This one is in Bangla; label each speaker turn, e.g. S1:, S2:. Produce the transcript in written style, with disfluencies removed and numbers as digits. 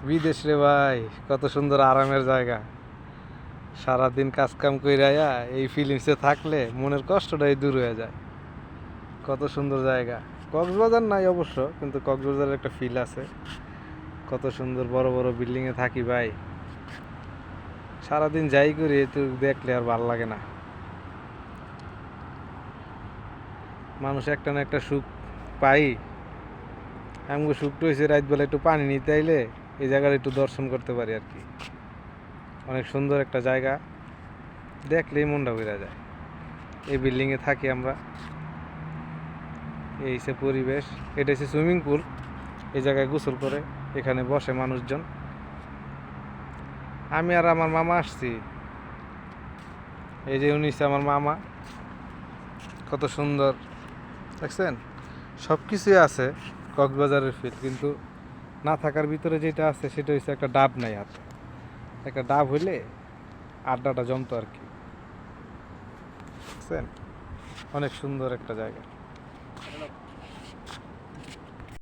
S1: বিদেশ রে ভাই, কত সুন্দর আরামের জায়গা। সারাদিন কাজ কাম কইরা এই ফিলিংসে থাকলে মনের কষ্টটাই দূর হয়ে যায়। কত সুন্দর জায়গা। কক্সবাজার নাই অবশ্য, কিন্তু কক্সবাজারের একটা ফিল আছে। কত সুন্দর বড় বড় বিল্ডিং এ থাকি ভাই। সারাদিন যাই করি তো দেখলে আর ভাল লাগে না। মানুষ একটা না একটা সুখ পাই। আমগো সুখটা হয়েছে রাত বেলা একটু পানি নিতে আইলে এই জায়গাটা একটু দর্শন করতে পারি আর কি। অনেক সুন্দর একটা জায়গা, দেখলেই মনটা ভরে যায়। এই বিল্ডিং এ থাকি আমরা। এই হচ্ছে পরিবেশ। এটা হচ্ছে সুইমিং পুল। এই জায়গায় গোসল করে এখানে বসে মানুষজন। আমি আর আমার মামা আসছি। এই যে উনি হচ্ছে আমার মামা। কত সুন্দর দেখছেন, সব কিছুই আছে কক্সবাজারের ফিল, কিন্তু না থাকার ভিতরে যেটা আছে সেটা হচ্ছে একটা ডাব নাই আর। একটা ডাব হইলে আড্ডাটা জমতো আর কি। বুঝছেন, অনেক সুন্দর একটা জায়গা।